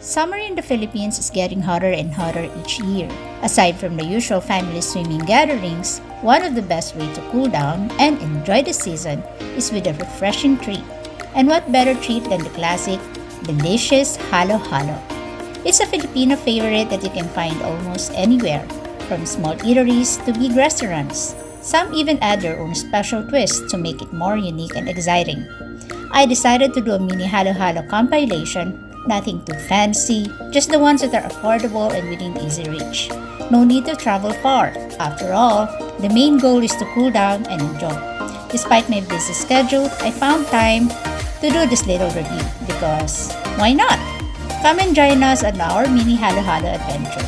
Summer in the Philippines is getting hotter and hotter each year. Aside from the usual family swimming gatherings, one of the best ways to cool down and enjoy the season is with a refreshing treat. And what better treat than the classic, delicious halo-halo. It's a Filipino favorite that you can find almost anywhere, from small eateries to big restaurants. Some even add their own special twist to make it more unique and exciting. I decided to do a mini halo-halo compilation. Nothing too fancy, just the ones that are affordable and within easy reach. No need to travel far. After all, the main goal is to cool down and enjoy. Despite my busy schedule, I found time to do this little review because why not? Come and join us on our mini halo-halo adventure.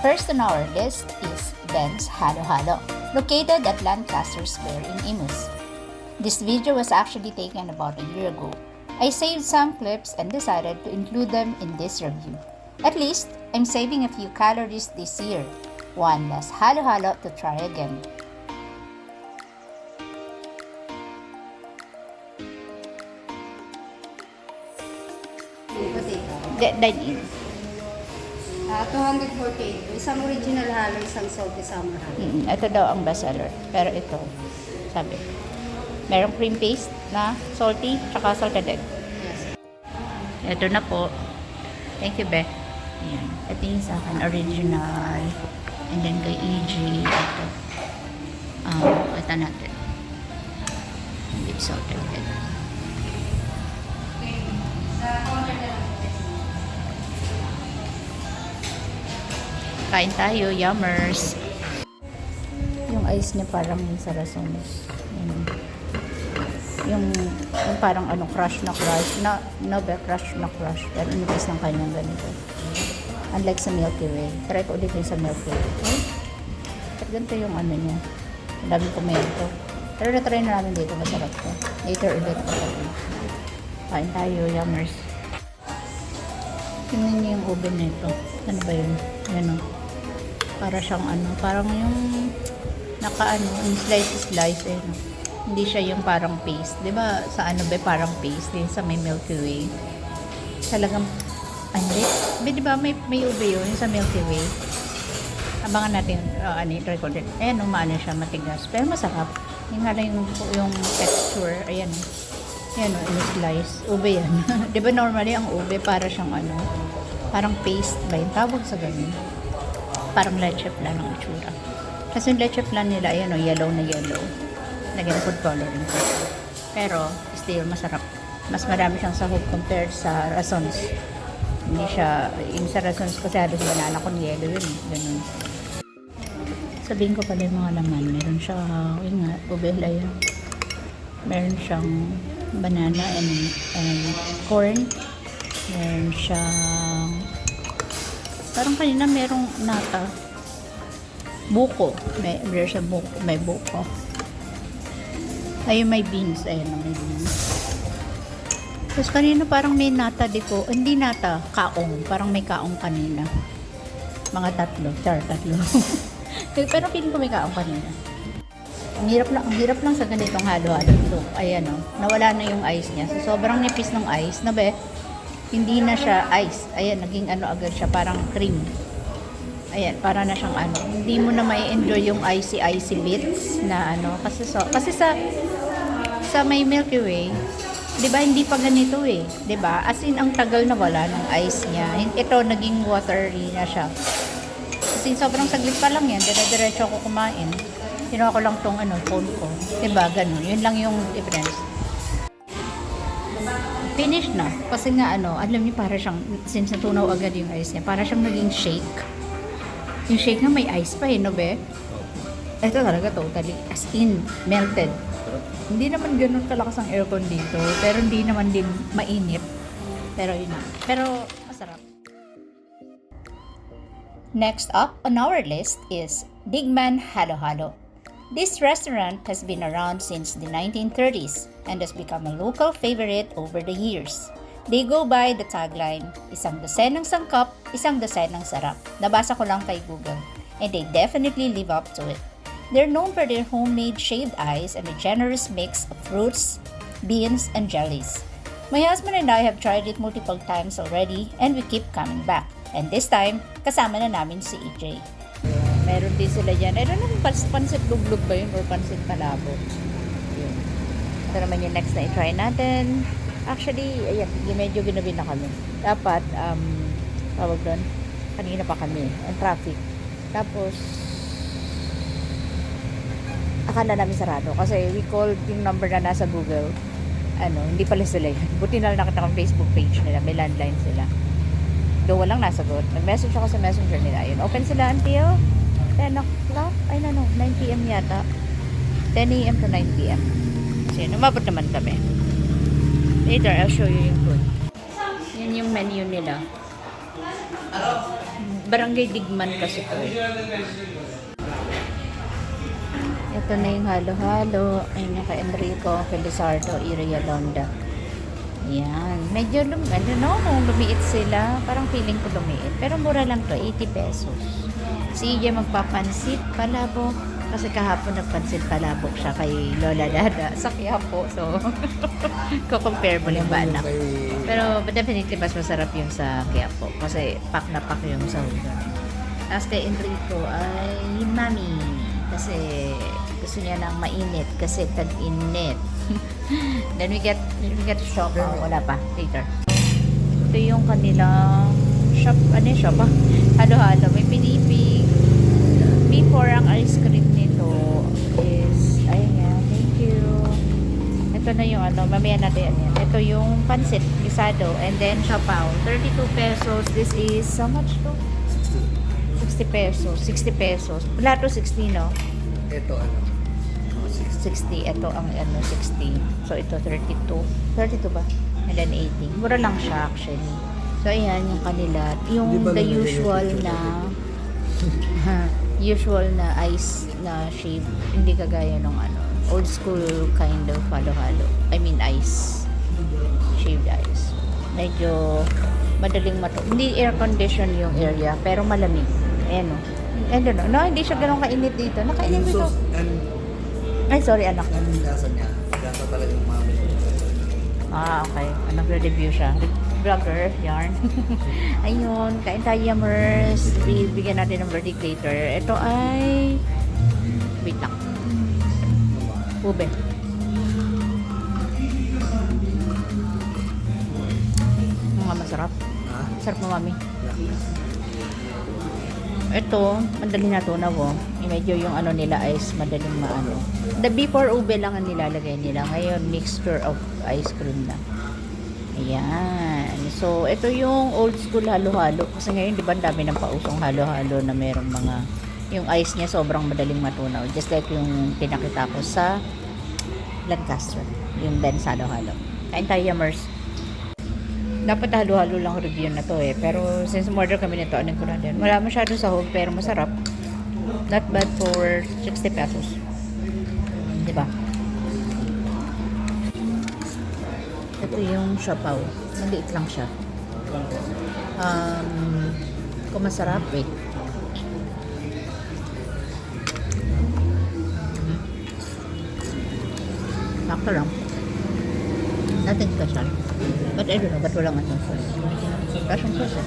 First on our list is Ben's Halo-Halo, located at Lancaster Square in Imus. This video was actually taken about a year ago. I saved some clips and decided to include them in this review. At least, I'm saving a few calories this year. One less halo-halo to try again. Dine-in. 248. Isang original halo, isang salty summer halo. Ito daw ang bestseller. Pero ito, sabi, merong cream paste na salty, tsaka salted egg. Yes. Ito na po. Thank you, Beth. Ayan. Ito yung sa akin, original. And then kay EG, ito. Ito natin. Deep salted egg. Okay. Sa counter na lang. Kain tayo, yummers. Yung ice niya parang yung sa Rasones. Yung parang crush na crush. Crush na crush. Pero nipis ng kanyang ganito. Unlike sa Milky Way. Try ko ulit yung sa Milky Way. Okay? At ganito yung niya. Ang dami komento. Pero na-try na namin dito. Masarap to. Later ulit ko. Kain tayo, yummers. Tingnan niyo yung oven nito. Ano ba yun? Yan o. Para siyang parang yung yung slice eh. No? Hindi siya yung parang paste. 'Di ba sa parang paste din sa may Milky Way. Talagang di ba may ube yun sa Milky Way. Abangan natin record. Ayan, maano siya matigas. Pero masarap. Yung nga lang yung texture. Ayan. Ayan yung slice. Ube yan. 'Di ba normally ang ube para siyang parang paste ba yung tawag sa ganun? Parang leche flan ang itsura. Kasi yung leche flan nila, ayan yellow na yellow. Lagyan food coloring. Pero, still masarap. Mas marami siyang sahog compared sa Rasones. Hindi siya, yung sa Rasones kasi halos banana con yellow yun. Ganun. Sabihin ko pala yung mga laman. Meron siya, yun nga, ubela yun. Meron siyang banana and corn. Meron siyang parang kanina merong nata. Buko. Meron siya buko. May buko. Ayun, may beans. Ayun, may beans. Tapos kanina parang may nata dito. Hindi nata. Kaong. Parang may kaong kanina. Mga tatlo. Tatlo. Pero feeling ko may kaong kanina. Ang hirap lang sa ganitong halo-halo. Look, ayan nawala na yung ice niya. So, sobrang nipis ng ice. Na be? Hindi na siya ice. Ayan, naging agad siya, parang cream. Ayan, para na siyang Hindi mo na mai-enjoy yung icy bits na kasi sa may Milky Way, 'di ba hindi pa ganito 'di ba? As in ang tagal na wala ng ice niya. Ito naging watery na siya. Kasi sobrang saglit pa lang yan, dire-diretso ako kumain. Kinuha ko lang tong phone ko. 'Di ba? Ganun. Yun lang yung difference. Finish na. Kasi nga alam niyo para siyang, since natunaw agad yung ice niya, para siyang naging shake. Yung shake nga may ice pa no be? Ito talaga totally, as in, melted. Hindi naman ganun kalakas ang aircon dito, pero hindi naman din mainit. Pero yun na. Pero masarap. Next up on our list is Big Man Halo-Halo. This restaurant has been around since the 1930s and has become a local favorite over the years. They go by the tagline, isang dosenang sangkap, isang dosenang sarap. Nabasa ko lang kay Google and they definitely live up to it. They're known for their homemade shaved ice and a generous mix of fruits, beans, and jellies. My husband and I have tried it multiple times already and we keep coming back. And this time, kasama na namin si EJ. Meron din sila dyan. I don't know kung pansit luglug ba yun or pansit palabok. Yun. Ito naman yung next na i-try natin. Actually, ayan, medyo ginabi na kami. Dapat, tawag doon, kanina pa kami, ang traffic. Tapos, akala namin sarado kasi we called yung number na nasa Google. Hindi pala sila yun. Buti na lang nakita ko Facebook page nila, may landline sila. Though walang nasagot. Nag-message ako sa messenger nila. Ayun, open sila until 10 o'clock? Ay, 9 p.m. yata. 10 a.m. to 9 p.m. So yun, umabot naman kami. Later, I'll show you yung food. Yan yung menu nila. Barangay Digman kasi ito eh. Ito na yung halo-halo. Ayun yung kay Enrico, Felizardo, Iria Londa. Yan. Medyo kung lumiit sila, parang feeling ko lumiit. Pero mura lang to, 80 pesos. Si Ija magpapansit, palabok. Kasi kahapon nagpansit palabok siya kay Lola Dada sa Quiapo. So, ko-compare mo yung ba anak. Pero definitely mas masarap yung sa Quiapo. Kasi pak na pak yung sa Hugo. Tapos kay Enrico ay mami. Kasi gusto niya ng mainit kasi tag-init. Then we get shop. Wala pa. Later. Ito yung kanilang shop. Ano yung shop? Halo-halo. May pinipig. Before ang ice cream nito is, ayan, thank you. Ito na yung mamaya natin yan. Ito yung pansit, gisado, and then siopao. 32 pesos. This is, how much to? 60 pesos. 60 pesos. Wala to 60, no? Ito 60. Ito ang 60. So, ito 32. 32 ba? And then 80. Mura lang siya actually. So, ayan yung kanila. Yung the usual na ice na shape. Hindi kagaya ng old school kind of halo-halo. I mean ice. Shaved ice. Medyo madaling hindi air condition yung area, pero malamig. Ayan o. No, hindi siya ganun kainit dito. Nakainit dito. Ay, sorry anak. Yung lasa niya. Lasa talaga yung mami. Okay. Nag-review siya. Vlogger, yarn. Ayun, kain tayo yummers. Bigyan natin ng verdict later. Ito ay wait lang. Ube. Mga masarap. Sarap mo, mami. Ito, madali natunaw oh. Medyo yung nila is madaling maano. The before ube lang ang nilalagay nila. Ngayon, mixture of ice cream na. Ayan. So, ito yung old school halo-halo. Kasi ngayon, di ba, dami ng pausong halo-halo na merong mga, yung ice niya sobrang madaling matunaw. Just like yung pinakita ko sa Lancaster. Yung Ben's halo-halo. Kain tayo, yummers. Dapat halo-halo lang review na to eh. Pero since order kami nito, anong ko na din. Wala masyado sahog pero masarap. Not bad for 60 pesos. Diba? Ito yung siopao. Maliit lang siya. Kung masarap, wait. Sakto lang. Nothing special. But I don't know, ba't walang sauce? Kasong sauce eh.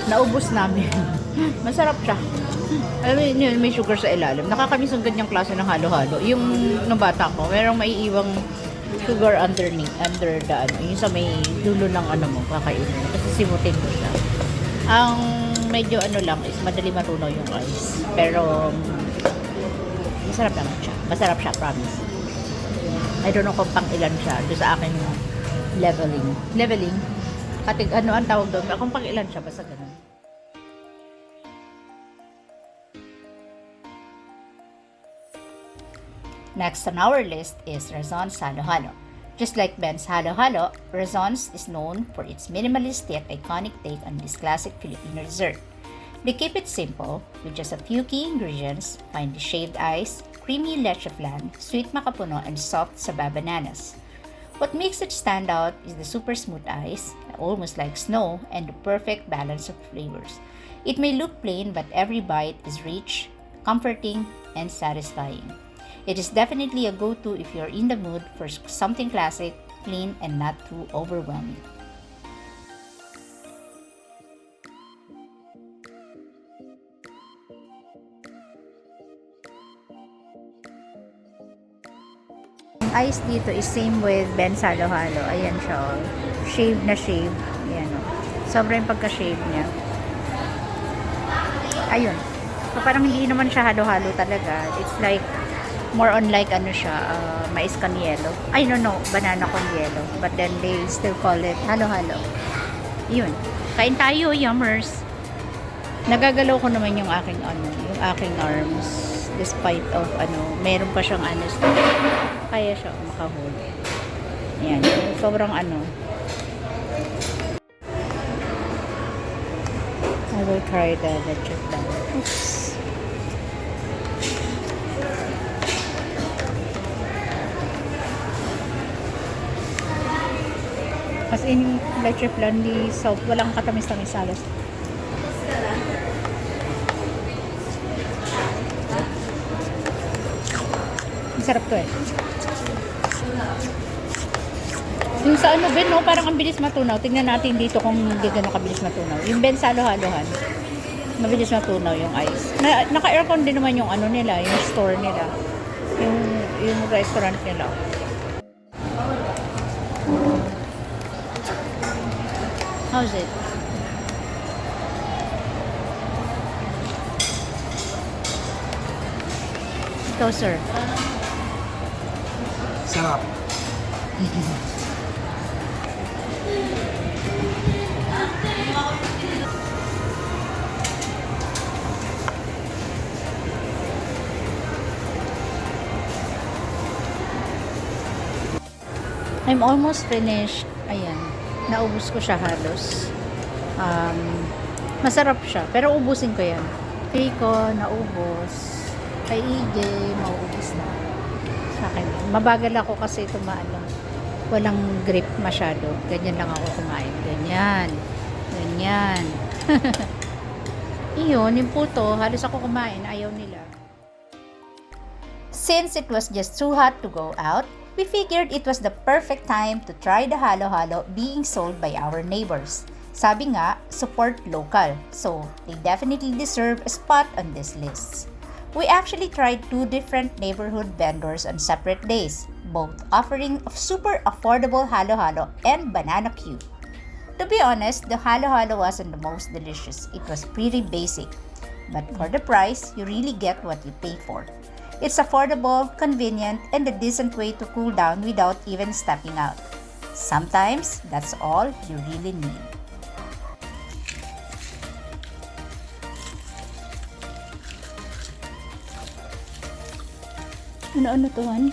Naubos namin. Masarap siya. Alam mo yun, may sugar sa ilalim. Nakakamiss ang ganyang klase ng halo-halo. Yung nung bata ko, merong maiiwang sugar under the yung sa may dulo ng mo, kakainin. Kasi simutin mo siya. Ang medyo lang is madali matunaw yung ice. Pero masarap naman siya. Masarap siya, promise. I don't know kung pang ilan siya doon sa akin leveling katig ang tawag doon kung pang ilan siya basta ganun. Next on our list is Razon's Halo-Halo. Just like Ben's Halo-Halo, Razon's is known for its minimalist yet iconic take on this classic Filipino dessert. They keep it simple with just a few key ingredients: finely shaved ice, creamy leche flan, sweet makapuno, and soft saba bananas. What makes it stand out is the super smooth ice, almost like snow, and the perfect balance of flavors. It may look plain, but every bite is rich, comforting, and satisfying. It is definitely a go-to if you're in the mood for something classic, clean, and not too overwhelming. Ice dito is same with Ben's Halo Halo. Ayan siya. Oh. Shave na shave. Ayan o. Sobrang pagka-shave niya. Ayun. So, parang hindi naman siya halo-halo talaga. It's like, more on like ano siya, mais con yelo. I don't know, banana con yelo. But then they still call it halo-halo. Yun. Kain tayo, yummers. Nagagalaw ko naman yung aking arms. Despite of meron pa siyang kaya siya makahold. Yan. Sobrang I will try the leche flan. Oops. As in, leche flan di salt. Walang katamis-tamis halos. Ang sarap to eh. Yung sa Ben, no? Parang ang bilis matunaw. Tingnan natin dito kung hindi gano'ng kabilis matunaw. Yung Ben sa halo-halohan, mabilis matunaw yung ice. Naka-aircon din naman yung nila, yung store nila. Yung restaurant nila. How's it? Ikaw, sir. Sarap. I'm almost finished. Ayan. Naubos ko siya halos. Masarap siya. Pero ubusin ko yan. Kay ko, naubos. Kay Ige, mauubos na. Sa akin. Mabagal ako kasi ito walang grip masyado. Ganyan lang ako kumain. Ganyan. Ganyan. Iyon, yung puto, halos ako kumain. Ayaw nila. Since it was just too hot to go out, we figured it was the perfect time to try the halo-halo being sold by our neighbors. Sabi nga, support local. So, they definitely deserve a spot on this list. We actually tried 2 different neighborhood vendors on separate days, both offering super affordable halo-halo and banana Q. To be honest, the halo-halo wasn't the most delicious. It was pretty basic. But for the price, you really get what you pay for. It's affordable, convenient, and a decent way to cool down without even stepping out. Sometimes, that's all you really need. Ano to, Han?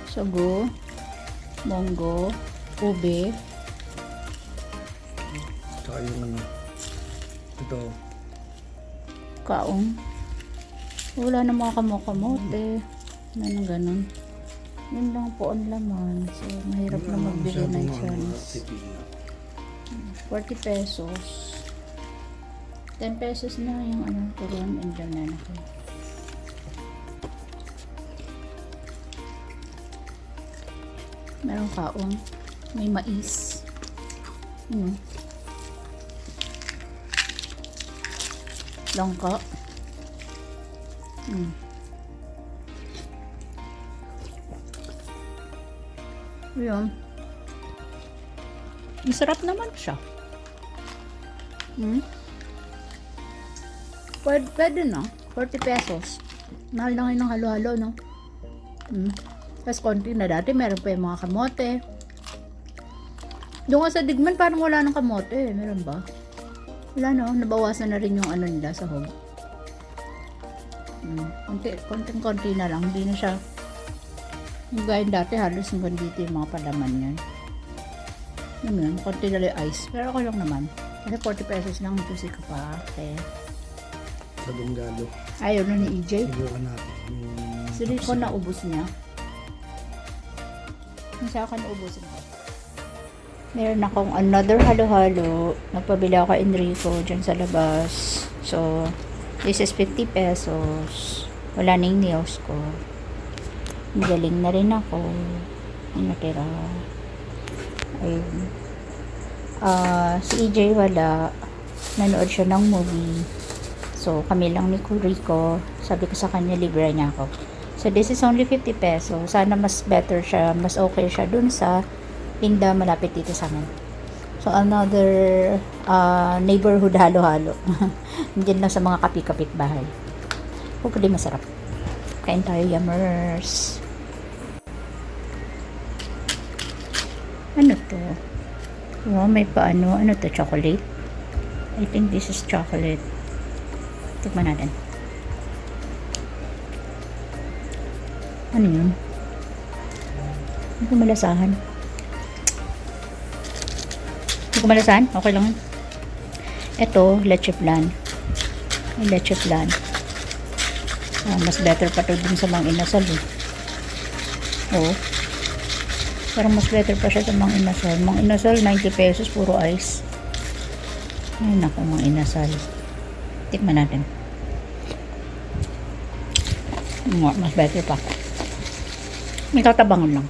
Sago, monggo, ube. Tsaka yung ito. Kaong. Wala na mga kamote. Wala na ganun. Yun lang po ang laman. So, mahirap na magbili ng chance. 40 pesos. 10 pesos na yung turuan and banana ko. Meron kaong. May mais. Langka. Ayan. Masarap naman siya. Pwede na. 40 pesos. Mahal na ngayon ng halo-halo, no? Tapos konti na dati, meron pa yung mga kamote. Doon nga sa Digman, parang wala ng kamote. Meron ba? Wala, no? Nabawasan na rin yung nila sa hog. Konting-konti na lang. Hindi na siya gaya dati halos hanggang dito yung mga palaman yan. Yun, konti na lang ice. Pero ako lang naman. Kasi 40 pesos lang ito si Kapake. Sa Dunggalo. Ayaw na ni EJ. Ibukan natin. Sili ko na ubos niya. Sa akin ubusin ko. Meron akong another halo-halo. Nagpabila ako kay Enrico dyan sa labas. So, This is 50 pesos. Wala na yung nails ko. Galing na rin ako. Ang natira. Ayun. Si EJ wala. Nanood siya ng movie. So, kami lang ni Rico. Sabi ko sa kanya, libre niya ako. So, this is only 50 pesos. Sana mas better siya, mas okay siya dun sa tinda malapit dito sa amin. So, another neighborhood halo-halo. Diyan lang sa mga kapit-kapit bahay. Hopefully, masarap. Kain tayo, yummers. Ano to? Oh, may paano. Ano to? Chocolate? I think this is chocolate. Tikman natin. Ano yun? Hindi ko malasahan. Hindi ko malasahan? Okay lang yun. Ito, leche flan. May leche flan. Mas better pa to dun sa mga inasal eh. Oo. Parang mas better pa siya sa mga inasal. Mga inasal, 90 pesos, puro ice. Ay, naku, mga inasal. Tikman natin. Mas better pa. May tatabangan lang.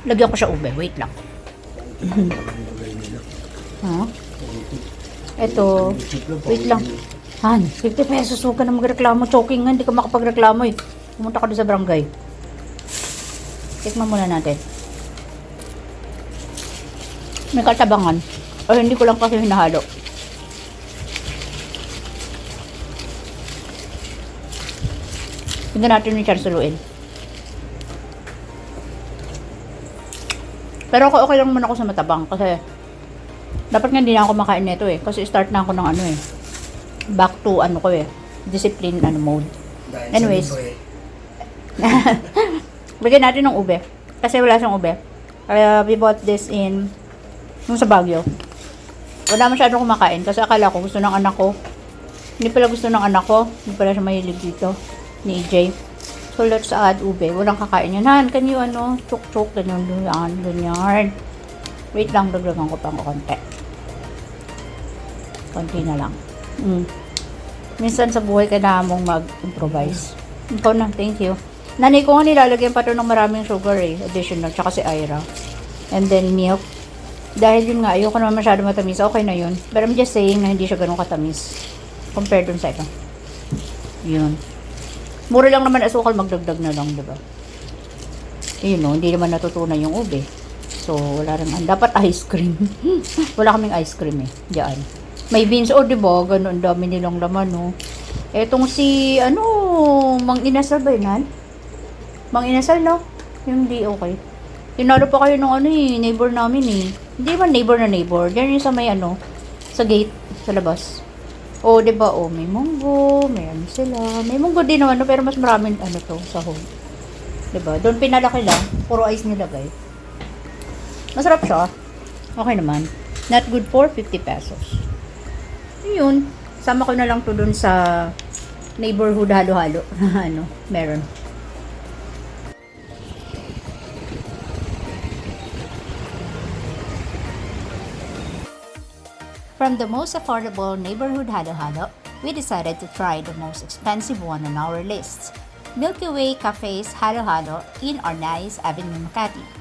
Lagyan ko siya ube. Wait lang. Ha? Ito. Wait lang. Han, 50 pesos. Huwag ka na magreklamo. Choking nga. Hindi ka makapagreklamo eh. Pumunta ka doon sa barangay. Tikman muna natin. May katabangan. O hindi ko lang kasi hinahalo. Tingnan natin yung charsuluin. Pero okay lang muna ako sa matabang kasi dapat nga hindi na ako makain nito eh. Kasi start na ako ng ano eh. Back to ano ko eh. Discipline mode. Anyways. Bigyan natin ng ube. Kasi wala siyang ube. Kaya we bought this in yung sa Baguio. Wala masyadong kumakain kasi akala ko gusto ng anak ko. Hindi pala gusto ng anak ko. Hindi pala siya mahilig dito ni EJ. So let's add ube. Walang kakain yan. Han, can you chuk-chuk, ganyan, ganyan. Wait lang, dagdagan ko pang konti. Konti na lang. Minsan sa buhay ka na mong mag-improvise. Ikaw na, thank you. Nanay ko nga nilalagyan pa to ng maraming sugar eh. Additional, tsaka si Ira. And then milk. Dahil yun nga, ayoko naman masyado matamis. Okay na yun. But I'm just saying na hindi siya ganun katamis. Compared dun sa ito. Yun. Mura lang naman asukal, magdagdag na lang, diba? Yun no, hindi naman natutunan yung ube. So, wala rin. Dapat ice cream. Wala kaming ice cream eh. Diyan. May beans, diba? Ganun, dami nilang laman, no? Etong si, Mang Inasal ba yun, Mang Inasal, no? Yung di okay. Tinalo pa kayo ng neighbor namin eh. Hindi man neighbor na neighbor. Diyan yung sa may sa gate, sa labas. Diba, may munggo, may sila. May munggo din naman, pero mas maraming to, sahog. Diba? Doon pinalaki lang, puro ice nilagay. Masarap siya. Okay naman. Not good for 50 pesos. Yun. Sama ko na lang to doon sa neighborhood halo-halo. Meron. From the most affordable neighborhood halo-halo, we decided to try the most expensive one on our list, Milky Way Cafe's Halo-Halo in Ornais Avenue, Makati.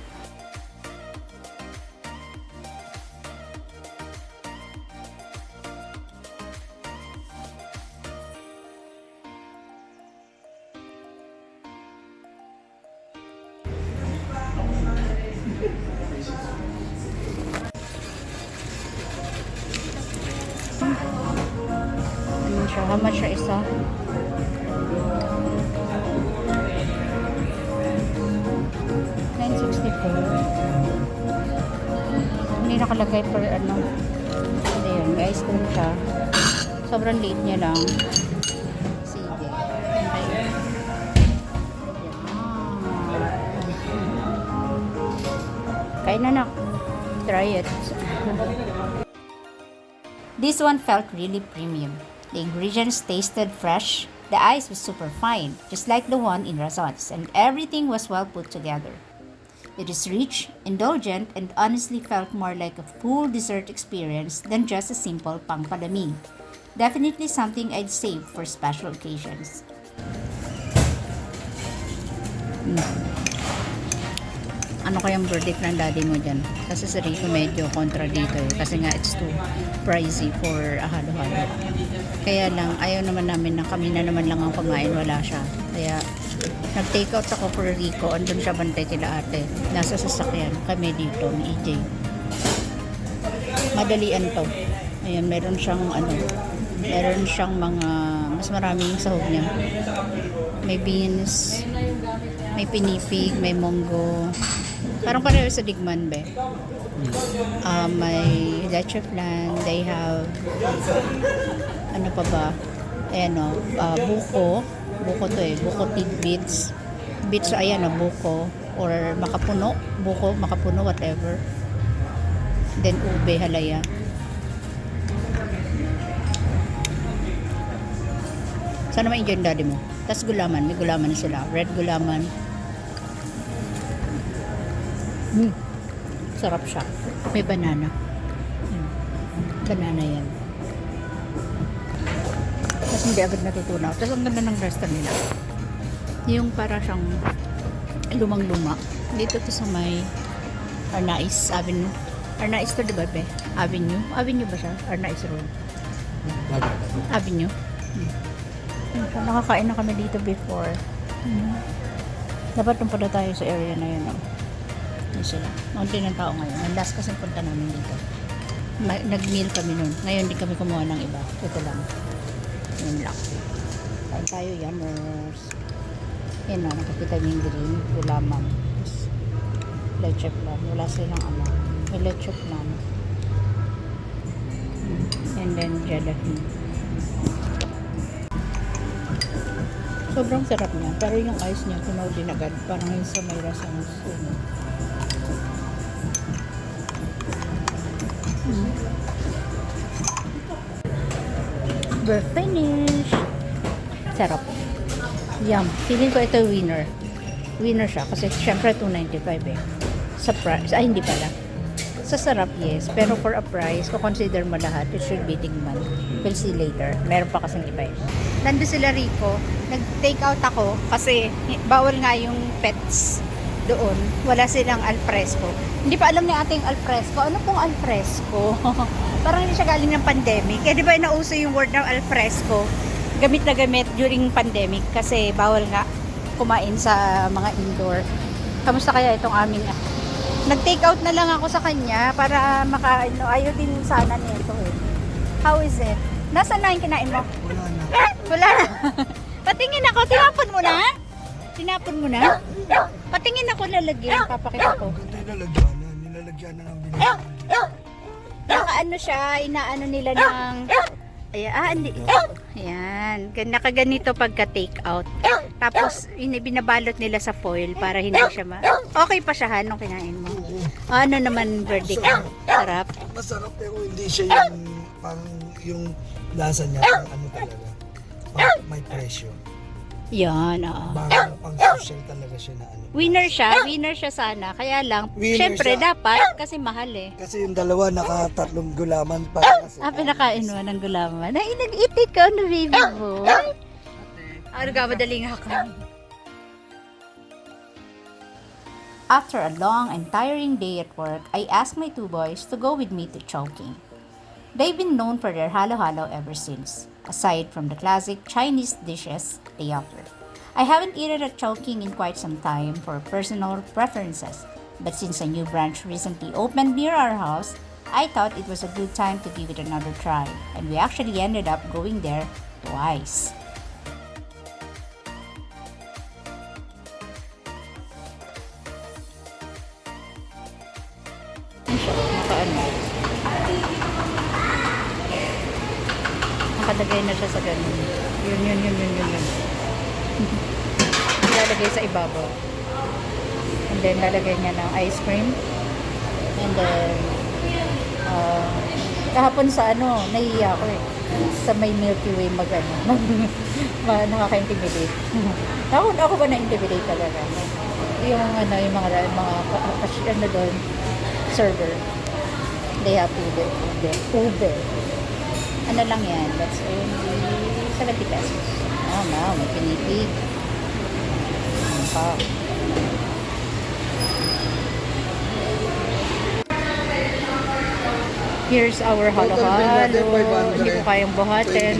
How much siya isa? $9.64. Hindi nakalagay per Hindi yun, may ice cream siya. Sobrang liit niya lang. Sige. Okay. Kain na. Try it. This one felt really premium. The ingredients tasted fresh, the ice was super fine, just like the one in Razon's, and everything was well put together. It is rich, indulgent, and honestly felt more like a full dessert experience than just a simple pangpalamig. Definitely something I'd save for special occasions. Ano kayang verdict ng daddy mo dyan? Kasi si Rico medyo kontra dito eh. Kasi nga it's too pricey for a halo-halo. Kaya lang, ayaw naman namin na kami na naman lang ang kumain, wala siya. Kaya nag-take out ako for Rico. Andun siya bantay kila ate. Nasa sasakyan kami dito ni EJ. Madalian to. Ayan, meron siyang meron siyang mga mas maraming sahog niya. May beans, may pinipig, may munggo. Parang pareho sa Digman, be. May leche flan. They have ano pa ba? Buko. Buko to eh. Buko tidbits. Bits, ayan buko. Or makapuno. Buko, makapuno, whatever. Then ube, halaya. Sana ma-enjoy yung daddy mo. Tapos gulaman. May gulaman sila. Red gulaman. Sarap siya. May banana. Banana yan. Tapos hindi agad natutunaw. Tapos ang ganda ng restaurant nila. Yung para siyang lumang-luma. Dito to sa may Arnaiz Avenue. Arnaiz to, diba, be? Avenue? Avenue ba siya? Arnaiz Road. Avenue. So, nakakain na kami dito before. Dapat nung pala tayo sa area na yun. Yun sila. Maunti ng tao ngayon. Ang last kasi punta namin dito. Nag-meal kami nun. Ngayon di kami kumuha ng iba. Ito lang. Yun lang. Kain tayo, yummers. Yun o, nakakita niyo yung green. Gulaman. Leche flan. Wala silang may leche flan. And then gelatin. Sobrang sarap niya. Pero yung ice niya, tunaw din agad. Parang yung sa may rasang suno. We're finished. Sarap. Yum. Feeling ko ito winner. Winner siya. Kasi syempre $2.95 eh. Sa price. Ay, hindi pala. Sa sarap, yes. Pero for a price, kung consider mo lahat, it should be Digman. We'll see later. Meron pa kasing iba eh. Nandun sila Rico. Nag-take out ako kasi bawal nga yung pets doon. Wala silang alfresco. Hindi pa alam ni ating alfresco. Ano pong alfresco? Parang hindi siya galing ng pandemic. Kaya di ba nauso yung word ng alfresco? Gamit na gamit during pandemic kasi bawal nga kumain sa mga indoor. Kamusta kaya itong aming nag-take out na lang ako sa kanya para ayaw din sana nito eh. How is it? Nasaan na yung kinain mo? Wala na. Wala na. Patingin ako. Tinapon mo na? Tinapon mo na? Patingin ako lalagyan. Papakita ko. Nilalagyan na ng binili. Nakaano siya, inaano nila ng ayan, nakaganito pagka take out. Tapos binabalot nila sa foil para hindi siya okay pa siya nung kinain mo. Ano naman verdict? Sarap. Masarap pero hindi siya yung parang yung lasa niya ano talaga. May presyo. Yan, oo. Parang pang social talaga siya na ano. Winner siya sana. Kaya lang, Winner syempre siya. dapat kasi mahal eh. Kasi yung dalawa nakatatlong gulaman pa. Kasi Pinakain mo ng gulaman. Ay, nag-eat ka na baby boy. Ano ka, madaling ako. After a long and tiring day at work, I asked my two boys to go with me to Chowking. They've been known for their halo-halo ever since, aside from the classic Chinese dishes they offer. I haven't eaten at Chowking in quite some time for personal preferences, but since a new branch recently opened near our house, I thought it was a good time to give it another try, and we actually ended up going there twice. Nakalagay na siya sa ganun. Yun. Lalagay sa ibabaw. And then, lalagay niya ng ice cream. And then, kahapon sa nahihiya ko eh. Sa may Milky Way nakaka-intimidate. Ako ba na-intimidate talaga? Yung mga doon, server. They have ube. na lang yan. That's only 70 pesos. Oh, no. May pinipig. Ano pa? Here's our halo-halo. Hindi ko kayang buhatin.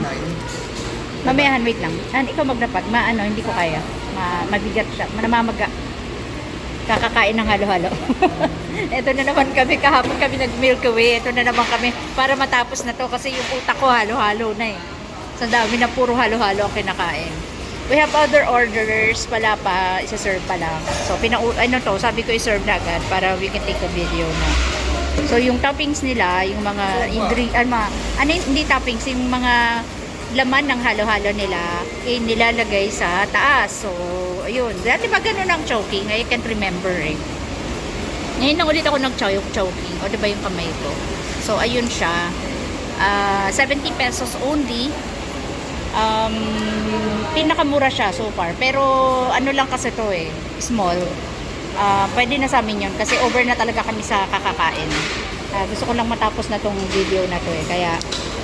Mamayahan, wait lang. Ikaw magdapat. Hindi ko kaya. Mabigat siya. Namamaga. Kakakain ng halo-halo. Ito na naman kami. Kahapon kami nag-milk away. Ito na naman kami. Para matapos na to. Kasi yung utak ko halo-halo na eh. Sa dami na puro halo-halo ang kinakain. We have other orders pala pa. Isa-serve pa lang. So, sabi ko i-serve na agad para we can take a video na. So, yung toppings nila, yung mga hindi toppings, yung mga laman ng halo-halo nila, nilalagay sa taas. So, ayun. Dati ba ganun ang choking? I can't remember eh. Ngayon na ulit ako nag-choking. O, diba yung kamay ko? So, ayun siya. 70 pesos only. Pinakamura siya so far. Pero, ano lang kasi to eh. Small. Pwede na sa amin yun kasi over na talaga kami sa kakakain. Gusto ko lang matapos na tong video na to eh, kaya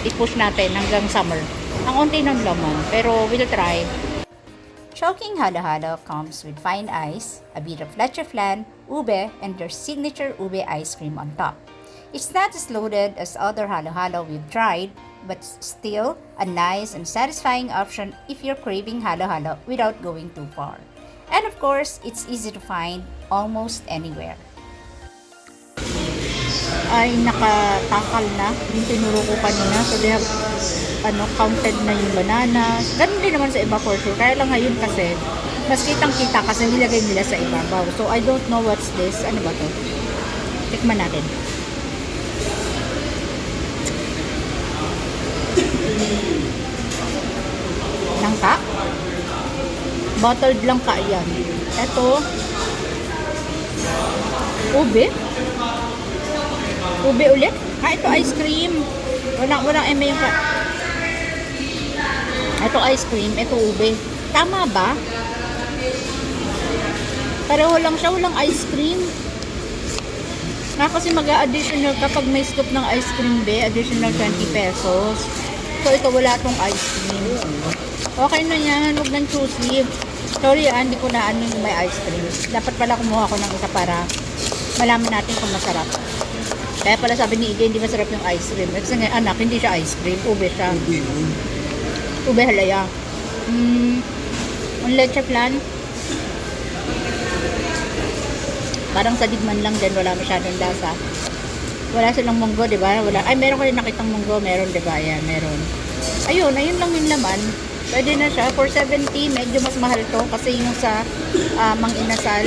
i-push natin hanggang summer. Ang unti ng laman, pero we'll try. Choking halo-halo comes with fine ice, a bit of leche flan, ube, and their signature ube ice cream on top. It's not as loaded as other halo-halo we've tried, but still a nice and satisfying option if you're craving halo-halo without going too far. And of course, it's easy to find almost anywhere. Ay, nakatakal na. Yung tinuro ko kanina. So, they have, counted na yung bananas. Ganun din naman sa iba for sure. Kaya lang ngayon kasi, mas kitang-kita kasi nilagay nila sa ibabaw. So, I don't know what's this. Ano ba to? Tikman natin. Langka? Bottled lang ka yan. Ito, ube. Ube ulit. Ito ice cream. Walang eme yung ito ice cream, ito ube. Tama ba? Pareho lang siya, walang ice cream. Kasi mag-additional kapag may scoop ng ice cream additional 20 pesos. So ito wala tong ice cream. Okay na yan, huwag ng choosy. Sorry hindi ko na yung may ice cream. Dapat pala kumuha ko ng isa para malaman natin kung masarap. Kaya pala sabi ni Ige, hindi masarap yung ice cream. Kasi nga, anak, hindi siya ice cream. Ube siya. Ube halaya. Ang leche flan. Parang sa digman lang din, wala masyadong lasa. Wala silang munggo, di ba? Meron ko rin nakitang munggo. Meron, di ba? Ayan, meron. Ayun lang yung laman. Pwede na siya. For 70, medyo mas mahal to. Kasi yung sa Mang Inasal,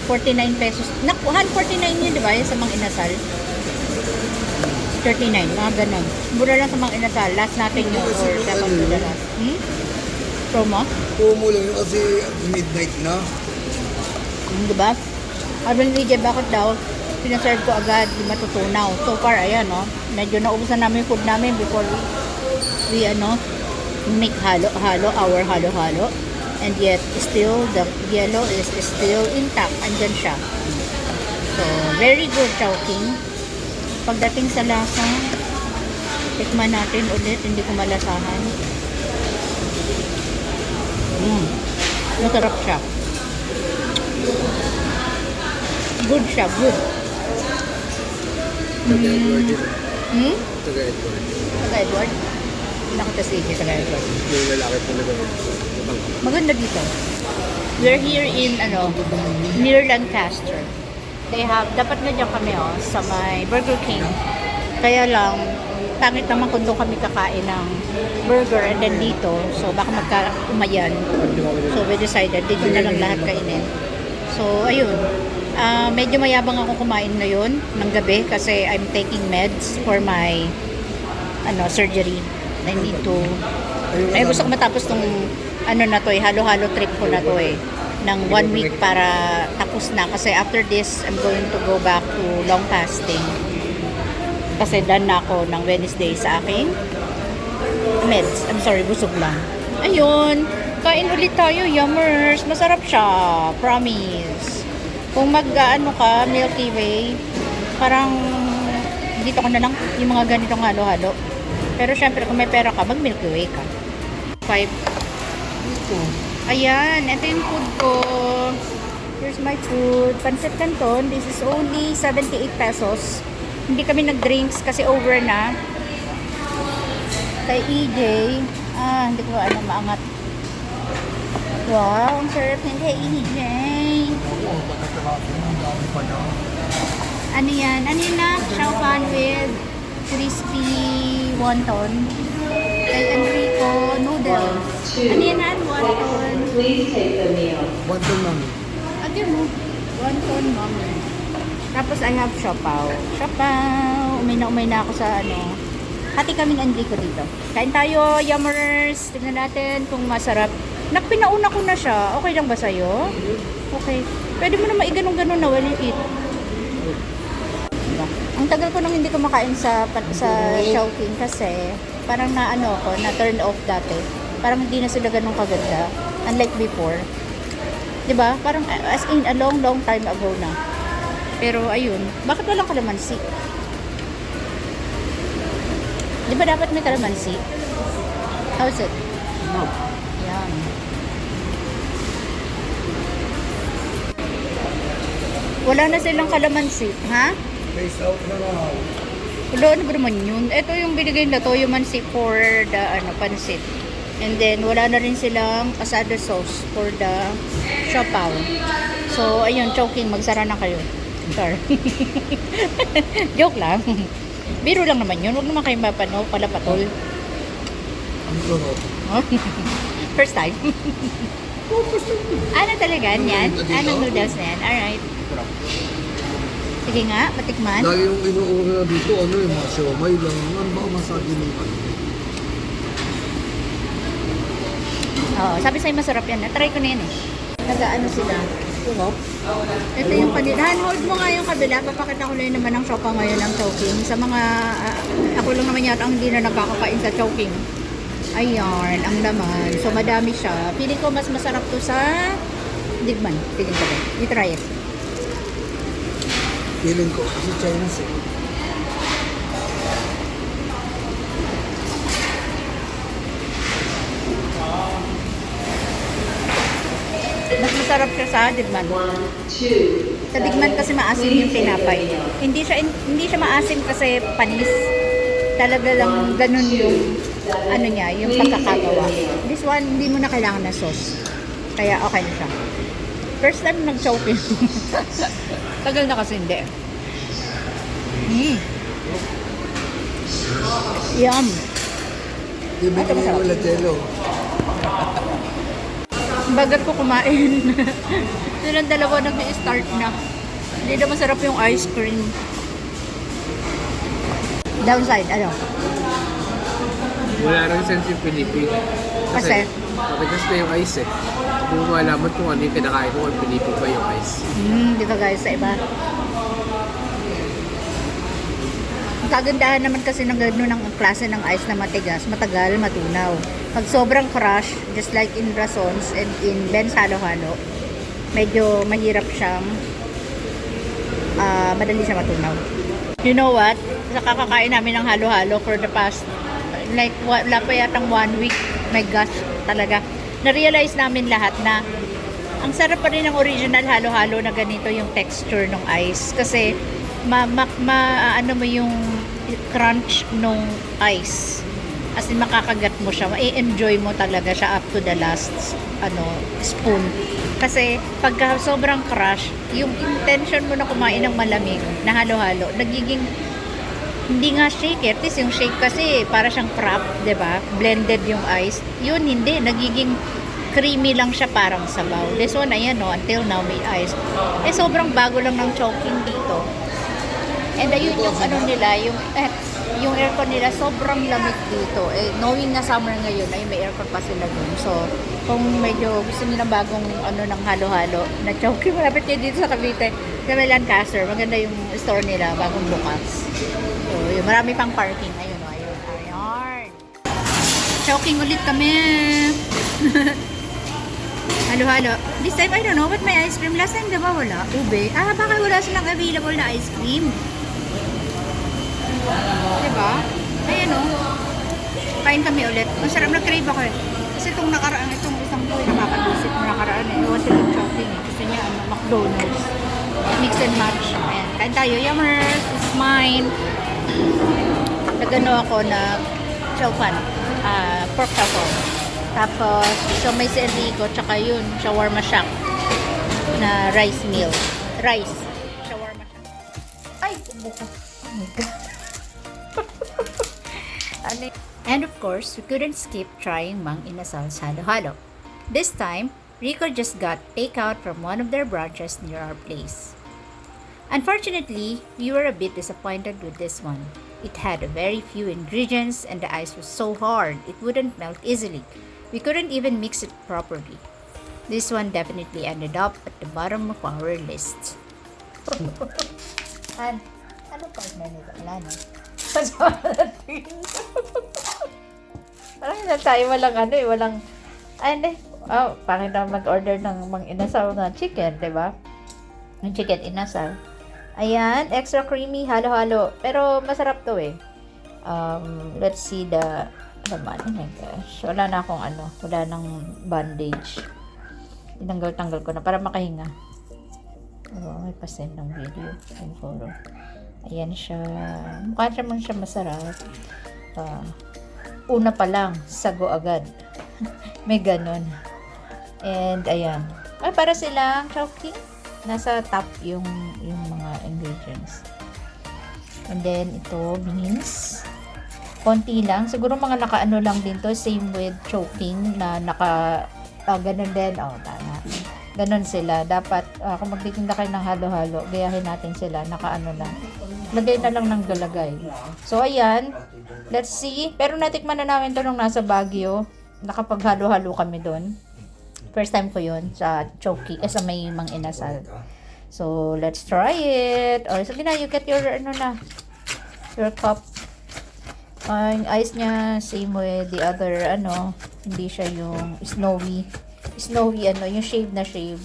49 pesos. Nakuhan, 49 yun, di ba? Yung sa Mang Inasal. 39, mga ganun. Mura lang sa Mang Inasal. Last natin yun. Or second to the last. Promo? Promo lang yun kasi midnight na. Di ba? Sabi ni DJ, bakit daw? Pinaserve ko agad, di matutunaw. So far, ayan, no? Medyo naubusan namin yung food namin before we make our halo-halo. And yet, still, the yellow is still intact. Andyan siya. So, very good choking. Pagdating sa lasa, tikman natin ulit. Hindi ko malasahan. Masarap siya. Good siya, good. Taga-Edward? Nakita si Ike, Taga-Edward. Yung lalaki talaga. Maganda dito. We're here in, near Lancaster. They have, dapat na dyan kami, sa may Burger King. Kaya lang, pangit naman kung doon kami kakain ng burger and then dito. So, baka magka-umayan. So, we decided, dito na lang lahat kainin. So, ayun. Medyo mayabang ako kumain ngayon ng gabi kasi I'm taking meds for my surgery. I need to gusto ko matapos tong na to halo-halo trip ko na to ng 1 week para tapos na kasi after this I'm going to go back to long fasting kasi done na ako ng Wednesday sa aking meds. I'm sorry, busog lang. Ayun, kain ulit tayo, yummers. Masarap siya, promise. Kung ka, Milky Way, parang dito ko na lang yung mga ganitong halo-halo. Pero syempre, kung may pera ka, mag Milky Way ka. 5. Ito. Ayan, ito yung food ko. Here's my food. Pancit Canton. This is only 78 pesos. Hindi kami nag-drinks kasi over na. Kay EJ. Hindi ko maangat. Wow, ang sarap ng kay EJ. Oo, pagkatapos ng dami pa na. Ano yan? Ano yun na? Chow fan with crispy wonton. Kay Enrico, noodles. Ano yan na? Wonton. Wonton namin. Again mo. Wonton, mommy. Tapos I have siopaw. Siopaw. Umay na ako sa ano. Hati kaming Enrico dito. Kain tayo, yummers. Tignan natin kung masarap. Pinauna ko na siya. Okay lang ba sa'yo? Okay. Pwede mo na maiganong-ganon na while you eat. Diba? Ang tagal ko nang hindi kumakain sa Chowking kasi parang na turn off dati. Parang hindi na sila ganun kaganda. Unlike before. Diba? Parang as in a long time ago na. Pero ayun, bakit walang kalamansi? Diba dapat may kalamansi? How is it? No. Yan. Wala na silang kalamansi, ha? Face out na raw. Wala, ano ba naman yun? Ito yung binigay na toyo mansi for the pansit. And then, wala na rin silang asada sauce for the siopaw. So, ayun, Chowking, magsara na kayo. Sure. Joke lang. Biro lang naman yun. Huwag naman kayo palapatol. Ang sarap. First time. Ano talaga? Yan? Anong noodles na yan? Alright. Sige nga, patikman. Lagi yung inuuna dito, yung mga siomay lang. Ano ba masagi ng ano? Oo, sabi sa'yo masarap yan. Try ko na yan eh. Nag-ano sila. Ito yung kanila. Hold mo nga yung kabila. Papakita ko lang naman ang siopaw ngayon ng Chowking. Sa mga, ako lang naman yata ang hindi na nagkakakain sa Chowking. Ayan, ang laman. So, madami siya. Feeling ko mas masarap to sa Digman. Feeling ko ba? You try it. Feeling ko, kasi Chinese eh. Mas masarap siya sa Digman. Sa Digman kasi maasim yung tinapay. Hindi siya maasim kasi panis. Talaga lang ganun yung niya, yung pagkakagawa. This one, hindi mo na kailangan na sauce. Kaya okay na siya. First time nag-Chowking. Tagal na kasi hindi. Yum. Ibigay mo wala jello. Bagat ko kumain. Silang dalawa nag-start na. Hindi na masarap yung ice cream. Downside, ano? Wala rin sense yung Pilipino. Kasi? Matigas na yung ice eh. Hindi mo malaman kung ano yung kinakain ko kung Pilipino ba yung ice. Dito guys, sa iba. Ang kagandahan naman kasi ng gano'n ng klase ng ice na matigas, matagal, matunaw. Pag sobrang crush, just like in Brasons and in Ben's Halo-Halo, medyo mahirap siyang madali siya matunaw. You know what? Sa kakakain namin ng halo-halo for the past like wala pa yatang 1 week. My gosh, talaga. Na-realize namin lahat na ang sarap pa rin ng original halo-halo na ganito yung texture ng ice. Kasi ano mo yung crunch nung ice. As in, makakagat mo siya. Ma-enjoy mo talaga siya up to the last spoon. Kasi pagka sobrang crush, yung intention mo na kumain ng malamig na halo-halo, nagiging hindi nga shake at least yung shake kasi para siyang frap, 'di ba? Blended yung ice. Yun hindi, nagiging creamy lang siya parang sabaw. This one ayan until now may ice. Sobrang bago lang ng Chowking dito. And ayun yung nila, yung aircon nila sobrang lamig dito. Knowing na summer ngayon ay may aircon pa sila dun. So, kung medyo gusto nila bagong ng halo-halo na Chowking, malapit kayo dito sa Cavite, sa Lancaster, maganda yung store nila bagong bukas. So, yung marami pang parking. Ayun. Chowking ulit kami. Halo-halo. This time, I don't know, but may ice cream. Last time, diba wala? Ube. Baka wala silang available na ice cream. Diba? Ayan o. Kain kami ulit. Masarap, nag-crave ako eh. Kasi itong nakaraan, itong isang buhay nakapag-visit mo nakaraan eh. Iwan sila shopping eh. Gusto niya ano, McDonald's. Mix and match. Ayan. Kain tayo. Yummers. This is mine. Nagano ako na chowpan. Pork chowpan. Tapos, so may si Enrico, tsaka yun, shawarma shack na rice meal. Rice. Shawarma shack. Ay, ubo ko. Oh my God. Ano y- And of course, we couldn't skip trying Mang Inasal's halo-halo. This time, Rico just got takeout from one of their branches near our place. Unfortunately, we were a bit disappointed with this one. It had a very few ingredients and the ice was so hard it wouldn't melt easily. We couldn't even mix it properly. This one definitely ended up at the bottom of our list. And, ano pa na nito? Wala na. Parang na tayo walang ano eh, walang, pangit na mag-order ng Mang Inasal na chicken, diba? Yung chicken inasal. Ayan, extra creamy, halo-halo. Pero masarap to eh. Let's see the laman. Oh my gosh. Wala na akong wala nang bandage. Tinanggal-tanggal ko na para makahinga. Oh, may pasend ng video. Yung photo. Ayan siya. Mukha naman siya masarap. Una pa lang, sago agad. May ganon. And ayan. Ay, para silang chowking. Nasa top yung mga ingredients. And then ito, beans. Konti lang. Siguro mga naka-ano lang din to. Same with choking na ganun din. Tama. Ganun sila. Dapat, kung magtitinda kayo ng halo-halo, gayahin natin sila. Naka-ano lang. Lagay na lang ng galagay. So, ayan. Let's see. Pero natikman na namin to nung nasa Baguio. Nakapaghalo-halo kami doon. First time ko yun sa choking. Sa may Mang Inasal. So, let's try it. Or, sabi na, you get your, your cup. Yung ice niya, same with the other, hindi siya yung snowy, yung shave na shave.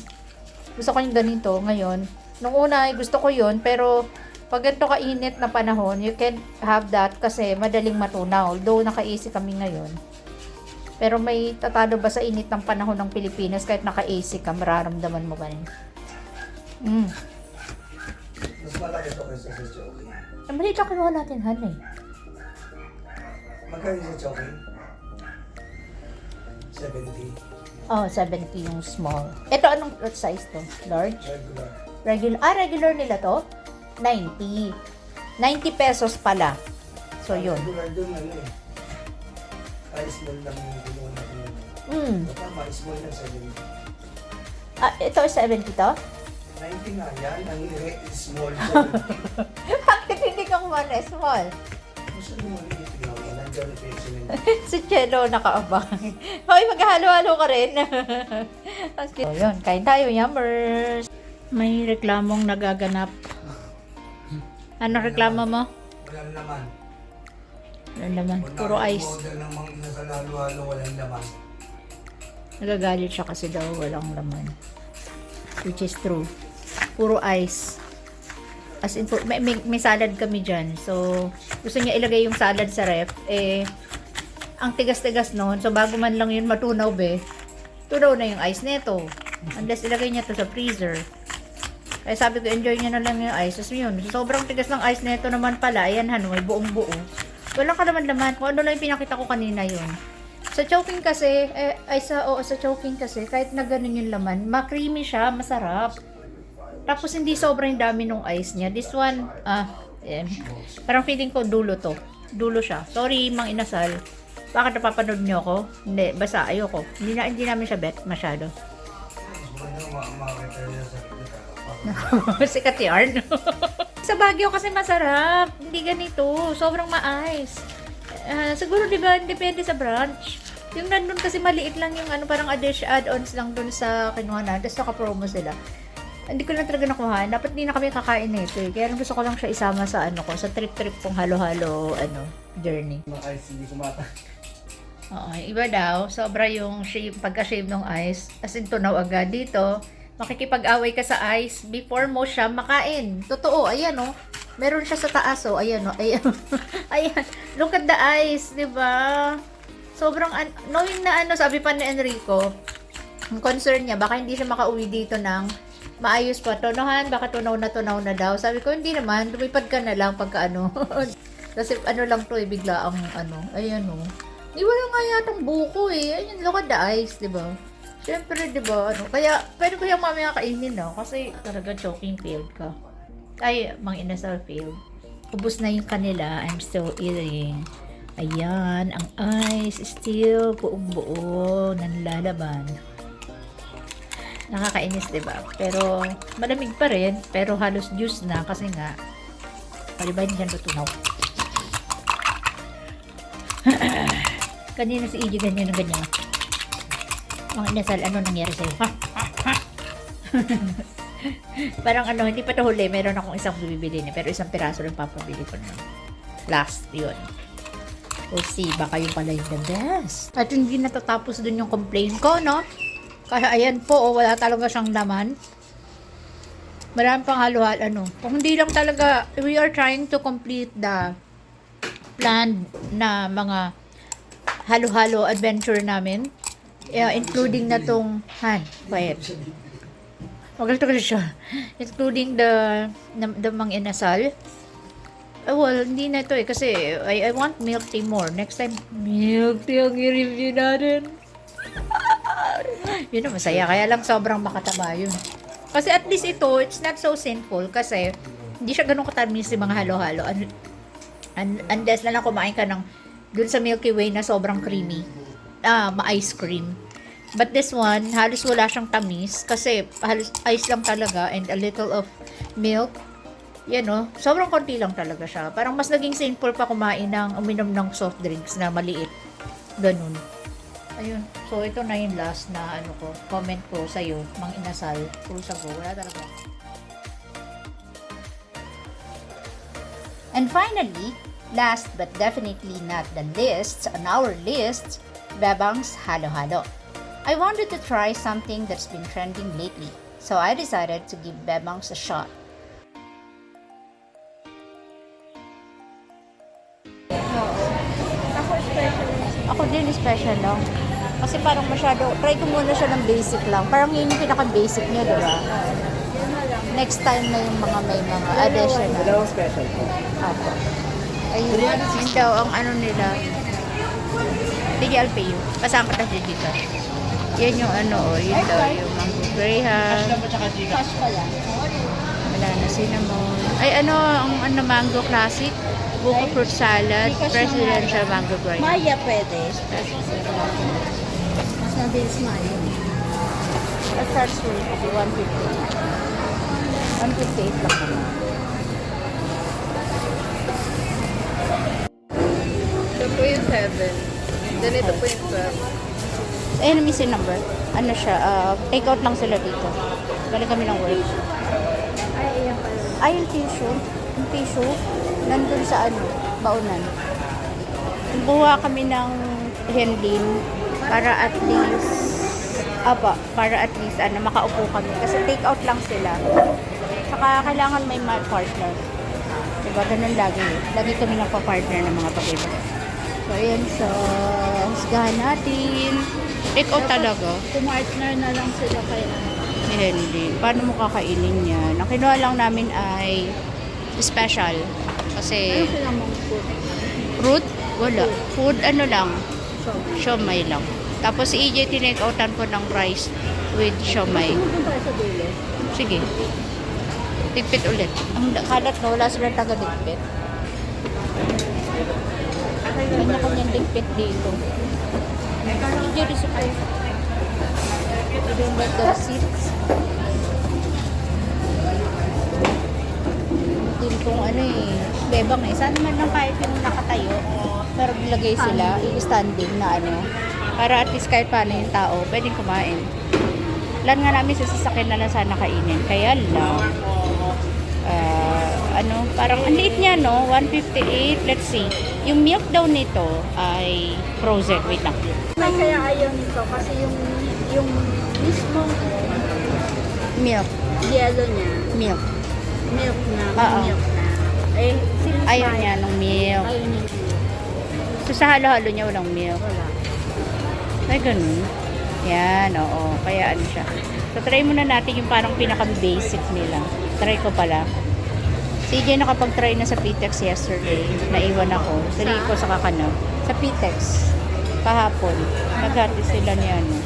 Gusto ko yung ganito ngayon. Nung una, gusto ko yun, pero pag ganito kainit na panahon, you can have that kasi madaling matunaw. Although, naka-AC kami ngayon. Pero may tatalo ba sa init ng panahon ng Pilipinas, kahit naka-AC ka, mararamdaman mo ba rin? Mas malaki ito kaysa sa choking. Ang maliit lang kinuha natin, Han eh. Magkano sa choking? 70. Oh, 70 yung small. Ito, anong size to? Large? Regular. Regular nila to? 90. 90 pesos pala. So, yun. Regular doon, small lang yung ginawa natin. Tama, small lang 70. Ito is 70 to? 90 nga yan, ang small 70. Bakit hindi ka kumana small? Gusto mo maliit lang, nandiyan yung Si Chelo nakaabang. Hoy, maghalo-halo ka rin. So, yun. Kain tayo, yummers. May reklamong nagaganap. Ano reklamo mo? Walang laman. Walang laman. Puro ice. Order ng Mang Inasal halo-halo, walang laman. Nagagalit siya kasi daw walang laman. Which is true. Puro ice. As in, may salad kami dyan. So, gusto niya ilagay yung salad sa ref. Ang tigas-tigas noon. So, bago man lang yun matunaw tunaw na yung ice nito. Unless ilagay niya to sa freezer. Kaya sabi ko, enjoy niya na lang yung ice. Tapos yun, sobrang tigas ng ice nito naman pala. Ayan, may buong buo. Walang kalaman-laman. Kung ano lang yung pinakita ko kanina yun. Sa choking kasi, sa choking kasi, kahit na ganun yung laman, ma-creamy siya, masarap. Tapos hindi sobrang dami nung ice niya. This one, parang feeling ko dulo to. Dulo siya. Sorry, Mang Inasal. Bakit napapanood niyo ako? Hindi, basta ayoko. Hindi namin siya bet masyado. Sikat yarn. Sa Baguio kasi masarap. Hindi ganito. Sobrang ma-ice. Siguro diba, depende sa branch. Yung nandun kasi maliit lang yung parang add-ons lang dun sa kinuha na. Tapos naka-promo sila. Hindi ko lang talaga nakuha. Dapat hindi na kami kakain nito eh. Kaya gusto ko lang siya isama sa sa trip-trip kong halo-halo journey. Ice, hindi kumata. Oo, iba daw. Sobra yung pagka-shave ng ice. As in, tunaw agad dito. Makikipag-away ka sa ice before mo siya makain. Totoo, ayan Meron siya sa taas, oh. Ayan, oh. Ayan. Ayan. Look at the eyes, di ba? Sobrang, knowing na sabi pa ni Enrico, ang concern niya, baka hindi siya makauwi dito ng maayos pa. Tonohan, baka tunaw na daw. Sabi ko, hindi naman. Lumipad ka na lang pagka Kasi lang to, bigla ang Ayan, oh. Di wala nga yatang buko, eh. Ayan, look at the eyes, di ba? Siyempre, di ba, Kaya, pwede ko yung mamaya kainin, no? Kasi talaga choking failed ka. Ay, Mang Inasal failed. Ubus na yung kanila. I'm still eating. Ayan, ang eyes still buong-buo nanlalaban. Nakakainis, diba? Pero, malamig pa rin. Pero halos juice na kasi nga, diba hindi dyan tutunaw. Kanina si EJ ganyan na ganyan. Mga Inasal, ano nangyari sa'yo? Ha? Parang hindi pa ito huli. Meron akong isang bibili niya. Pero isang piraso rin papabili ko na. Last, yun. We'll see, baka yung pala yung the best. At hindi natatapos dun yung complaint ko, no? Kaya ayan po, wala talaga siyang laman. Marami pang halo-halo, Kung hindi lang talaga, we are trying to complete the planned na mga halo-halo adventure namin. Including na tong, quiet. Magalito kasi siya. Including the Mang Inasal. Well, hindi na ito kasi I want milk tea more. Next time, milk tea ang i-review natin. Yun na, masaya. Kaya lang sobrang makataba yun. Kasi at least ito, it's not so sinful kasi hindi siya ganun katamis yung mga halo-halo. Unless na lang kumain ka ng dun sa Milky Way na sobrang creamy. Ma-ice cream. But this one, halos wala siyang tamis kasi halos ice lang talaga and a little of milk. Yan, sobrang konti lang talaga siya. Parang mas naging sinful pa uminom ng soft drinks na maliit. Ganun. Ayun. So, ito na yung last na comment ko sa'yo, Mang Inasal. Pusa ko. Wala talaga. And finally, last but definitely not the least, on our list, Bebang's Halo-Halo. I wanted to try something that's been trending lately. So, I decided to give Bebang's a shot. Ako din special lang. Kasi parang masyado, try ko muna siya ng basic lang. Parang yun yung pinaka-basic niya, diba? Next time na yung may mga additional. Dalawang special po. Apo. Ayun, yun daw ang nila. Sige, I'll pay you. Pasang ka tayo dito. Yan yung yun daw yung mango graham. Cash pala. Wala na cinnamon. Ay, ang mango classic. Buko fruit salad, presidential mango graham. Maya pwede. Mas mabilis Maya. At starts with 150. 158 lang naman. Ito po yung 7. Then ito po yung 12. Ayun, missing number. Siya, take out lang sila dito. Galing kami ng work. Ay, ayan pala. Ay, yung tissue. Yung tissue, nandun sa baunan. Buha kami ng hendin para at least, makaupo kami. Kasi take out lang sila. Saka kailangan may partner. Diba, ganun lagi. Lagi kami nagpa-partner ng mga pag-iba. So, ayan. So, husgahan natin. Take out talaga. Kumartner na lang sila kaya. Hindi. Paano mo kakainin yan? Ang kinuha lang namin ay special. Kasi Ano sila mong food? fruit, wala. Food, lang. So, Siomay lang. Tapos si EJ tinake-outan ko ng rice with siomay. Ano tayo sa dulo? Sige. Ligpit ulit. Ang kalat na wala silang taga-ligpit. Kanya-kanyang ligpit dito. EJ, recipe. We don't let those seats. Kung bebang sana man lang kahit yung nakatayo, pero ilagay sila, i-standing na para at least kahit paano yung tao, pwedeng kumain. Lan nga namin sa sasakyan na sana kainin, kaya lang, parang ang liit niya, 158, let's see. Yung milk daw nito ay frozen, wait lang. May kaya ayaw nito kasi yung mismong Milk, yellow niya, milk. milk na, Oo. milk na. Eh, since Ayaw niya ng milk. Ayaw niya. So, sa halo-halo niya walang milk. Wala. Ay, ganun. Yan, oo. Kaya ano siya. So, try muna natin yung parang pinaka-basic nila. Try ko pala. Si EJ nakapag-try na sa Pitex yesterday. Naiwan ako. Sa Rico sa Kakano. Sa Pitex. Kahapon. Naghati sila ni ano.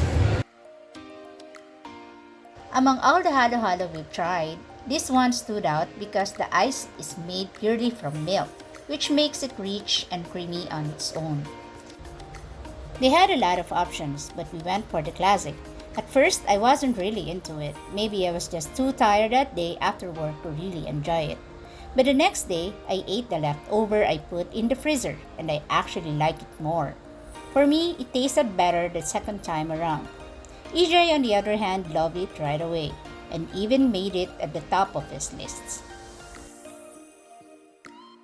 Among all the halo-halo we've tried, this one stood out because the ice is made purely from milk, which makes it rich and creamy on its own. They had a lot of options, but we went for the classic. At first, I wasn't really into it. Maybe I was just too tired that day after work to really enjoy it. But the next day, I ate the leftover I put in the freezer, and I actually liked it more. For me, it tasted better the second time around. EJ, on the other hand, loved it right away, and even made it at the top of his lists.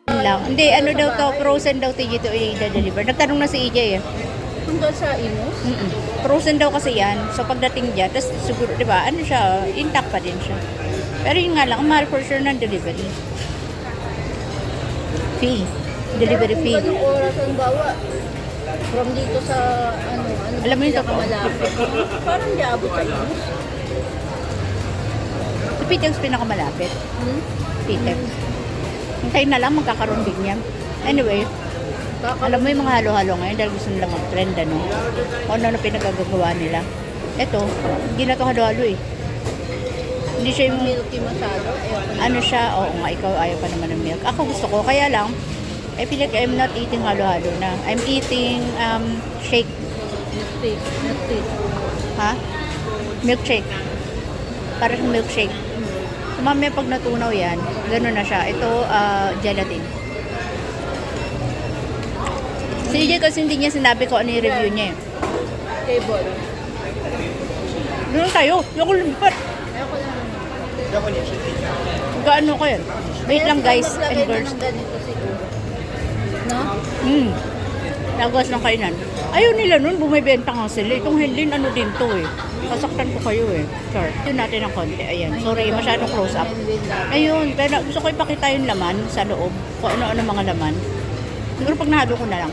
Hindi, ano daw to, frozen daw to i-deliver. Nagtanong na si EJ eh. Kung doon sa Imus? Frozen daw kasi yan. So pagdating dyan, tapos siguro, di ba, ano siya, intact pa din siya. Pero yun nga lang, ang mahal for sure ng delivery. Fee. Delivery fee. Pero kung anong oras ang bawa, from dito sa, Alam mo yung totoo? pinakamalapit, parang di abot sa Imus. Pitex pinakamalapit. Pitex. Hintayin na lang, magkakaroon din yan. Anyway, alam mo yung mga halo-halo ngayon dahil gusto nilang mag-trend, ano? O ano na pinagagagawa nila. Eto, hindi na to halo-halo eh. Hindi siya yung, Milky masyado. ano siya, oo nga, ikaw ayaw pa naman ng milk. Ako gusto ko, kaya lang, I feel like I'm not eating halo-halo na. I'm eating shake. Milkshake. Ha? Milkshake. Para sa milkshake. So, mamaya pag natunaw yan, gano'n na siya. Ito, gelatin. Si EJ kasi hindi niya sinabi ko ano yung review niya eh. Table. Doon tayo. Yung lumipat. Ayoko lang. Gaano ko yun? Wait lang guys and Maglagay na girls. ng ganito siguro. No? Lagos ng kainan. Ayaw nila nun, bumibenta nga sila. Itong hindi, ano din to eh. Kasaktan ko kayo eh. Sure. Yun natin ng konti. Ayan. Sorry, masyadong close up. Ayun. Pero gusto ko ipakita yung laman sa loob. Kung ano-ano mga laman. Siguro pag nahalo ko na lang.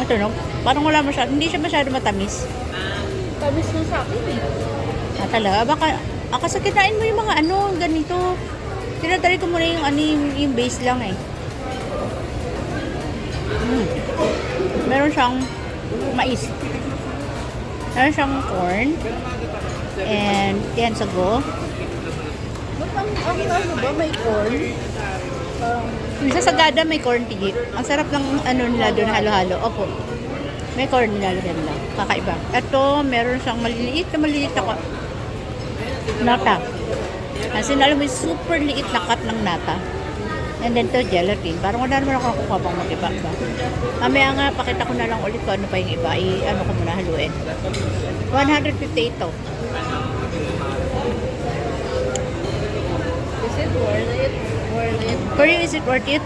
Ito no? Parang wala masyado. Hindi siya masyado matamis. Tamis na sa akin eh. Talaga. Baka sa kinain mo yung mga ano, ganito. Tinatry ko muna yung, ano, yung base lang eh. Meron siyang mais. Meron siyang corn. And yan sago. Ba't ang ano ba? May corn? Sa Sagada may corn tigit. Ang sarap ng ano nila doon, halo-halo. Opo. May corn nilalagyan nila. Kakaiba. Ito, meron siyang maliliit na nata. As in, alam mo, super liit na cut ng nata. And then to gelatin. Parang wala naman ako nakukuha pang mag-iba. Mamaya nga, pakita ko na lang ulit kung ano pa yung iba. Ano ko muna, haluin. 158 to. Is it worth it? Worth it? For you, is it worth it?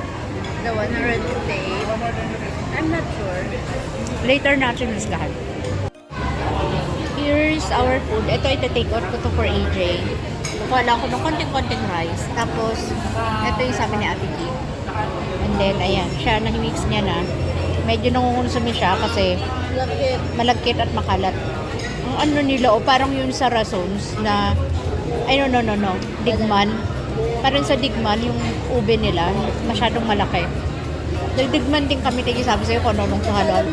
The 108? I'm not sure. Later natin listahan. Here's our food. Ito, ito-take out ko to for AJ. Kuha lang ko ng konting-konting rice. Tapos, ito yung sabi ni Ate G. And then, ayan, siya, nahimix niya na. Medyo nangungonsumi siya kasi Lakit. malagkit at makalat. Ang ano nila, parang yun sa Razons na, ay no, Digman. Parang sa Digman, yung ube nila, masyadong malaki. Digman din kami, sabi sa'yo kung ano nung halo-halo.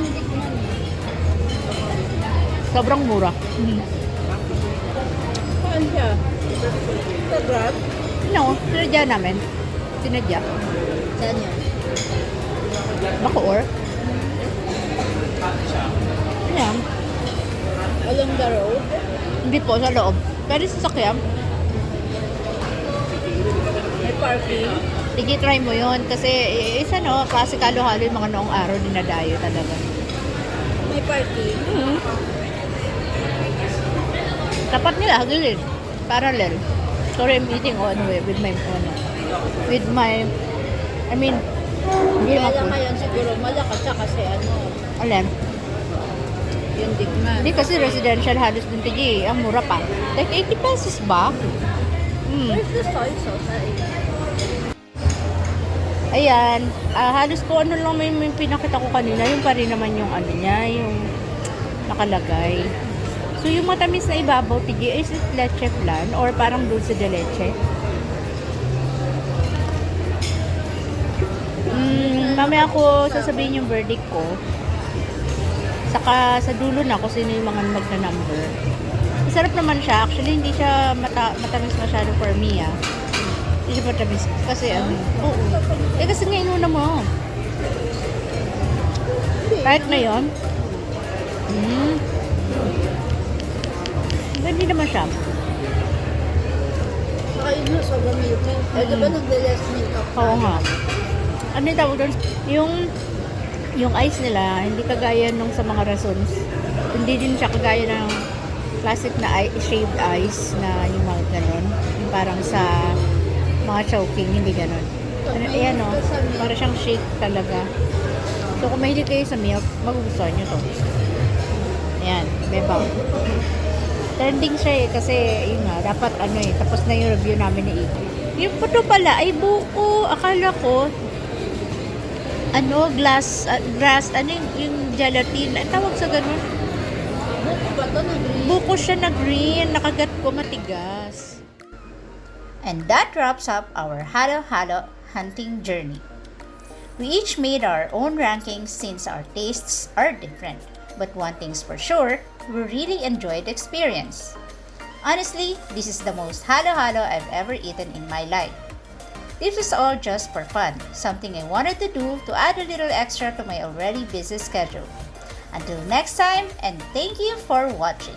Sobrang mura. Saan siya? Sa Grab? No, sinadya namin. Sinadya. Saan yun? Bacoor. Ayan. Along the road? Hindi po, sa loob. Pero sa sakyan, May parking? sige, try mo yun. Kasi, isa no, klase halo-halo yung mga noong araw, dinadayo talaga. May parking? Tapat nila, gilid. Parallel. Sorry, I'm eating with my, I mean, hindi Kaya naman lang po. ngayon siguro malakas siya kasi Alin? yung Digman. Hindi kasi residential halos din tigi. Ang mura pa. Like 80 pesos ba? Where's the soy sauce? Ayan, halos ko ano lang may pinakita ko kanina, yung pa rin naman yung ano niya, yung nakalagay. So yung matamis na ibabaw, tigi, is it leche flan or parang dulce de leche? Mamaya ako sasabihin yung verdict ko. Saka sa dulo na kung sino yung mga magna-number. Masarap naman siya. Actually, hindi siya matamis masyado for me, ah. Hindi siya matamis. Kasi, oo. Kasi nga inuna mo. Kahit na yun. Hindi naman siya. Saka yun na, sobrang milky. Eh, diba nagde-less milk ako? Oo nga. Ano yung tawag doon? Yung ice nila, hindi kagaya nung sa mga rasons. Hindi din siya kagaya ng classic na shaved ice na yung mga ganon. Yung parang sa mga chowking, hindi ganon. Ayan o, para siyang shake talaga. So kung mahilig kayo sa milk, magugustuhan nyo to. Ayan, bebang. Trending siya eh, kasi yun nga, dapat ano eh, tapos na yung review namin ni Iggy. Yung puto pala ay buko. Akala ko, grass, ano yung gelatin. Ang tawag sa ganun? Buko ba to na green? Buko siya na green. Nakagat ko matigas. And that wraps up our halo-halo hunting journey. We each made our own rankings since our tastes are different. But one thing's for sure, we really enjoyed the experience. Honestly, this is the most halo-halo I've ever eaten in my life. This was all just for fun, something I wanted to do to add a little extra to my already busy schedule. Until next time, and thank you for watching.